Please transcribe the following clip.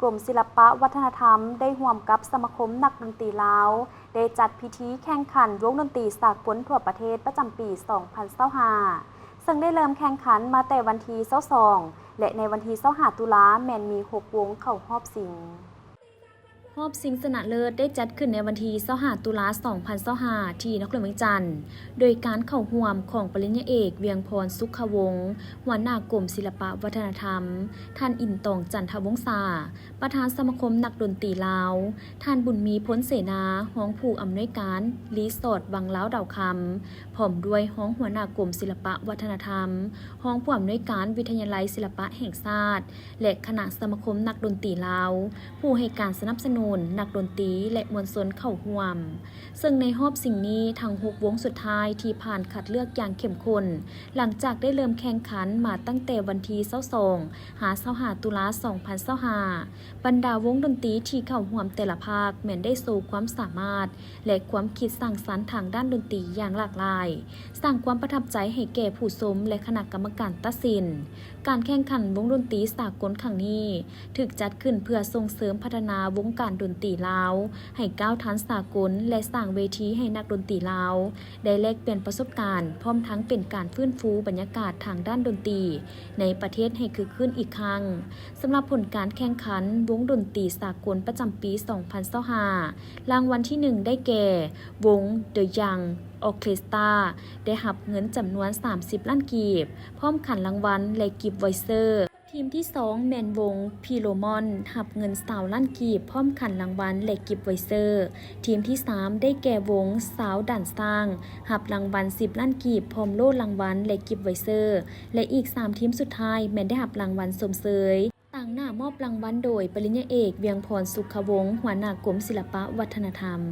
กรมศิลปะวัฒนธรรมได้ร่วมกับสมาคมนักดนตรีลาวได้จัดพิธีแข่งขันวงดนตรีสากลทั่วประเทศประจำปี 2025 ซึ่งได้เริ่มแข่งขันมาแต่วันที่22และในวันที่25ตุลาแม่นมี6วงเข้ารอบชิงรอบชิงชนะเลิศได้จัดขึ้นในวันที่25ตุลา2025ที่นครหลวงเวียงจันทน์โดยการเข้าร่วมของปริญญาเอกเวียงพรสุขวงศ์หัวหน้ากรมศิลปะวัฒนธรรมท่านอินตองจันทวงศาประธานสมาคมนักดนตรีลาวท่านบุญมีพ้นเสนาห้องผู้อำนวยการรีสอร์ทวังล้าวดาวคำพร้อมด้วยห้องหัวหน้ากรมศิลปะวัฒนธรรมห้องผู้อำนวยการวิทยาลัยศิลปะแห่งชาติและคณะสมาคมนักดนตรีลาวผู้ให้การสนับสนุนนักดนตรีและมวลชนเข้าร่วมซึ่งในรอบสิ่งนี้ทั้ง6วงสุดท้ายที่ผ่านคัดเลือกอย่างเข้มข้นหลังจากได้เริ่มแข่งขันมาตั้งแต่วันที่22หา25ตุลา2025บรรดาวงดนตรีที่เข้าร่วมแต่ละภาคแม้นได้โชว์ความสามารถและความคิดสร้างสรรค์ทางด้านดนตรีอย่างหลากหลายสร้างความประทับใจให้แก่ผู้ชมและคณะกรรมการตัดสินการแข่งขันวงดนตรีสากลครั้งนี้ถูกจัดขึ้นเพื่อส่งเสริมพัฒนาวงการดนตรีลาวให้ก้าวทันสากลและสร้างเวทีให้นักดนตรีลาวได้แลกเปลี่ยนประสบการณ์พร้อมทั้งเป็นการฟื้นฟูบรรยากาศทางด้านดนตรีในประเทศให้คึกคืนอีกครั้งสำหรับผลการแข่งขันวงดนตรีสากลประจำปี 2025รางวัลที่ 1 ได้แก่วง The Young Orchestra ได้รับเงินจำนวน30ล้านกีบพร้อมขันรางวัลและกิฟต์วอยเซอร์ทีมที่2แมนวงพีโลมอนหับเงิน20ล้านกีบพร้อมขันรางวัลและกิฟต์วอยเซอร์ทีมที่3ได้แก่วงสาวด่านสร้างหับรางวัล10ล้านกีบพร้อมโล่รางวัลและกิฟต์วอยเซอร์และอีก3ทีมสุดท้ายแมนได้หับรางวัลสมเสยต่างหน้ามอบรางวัลโดยปริญญาเอกเวียงพรสุขวงศ์หัวหน้ากรมศิลปะวัฒนธรรม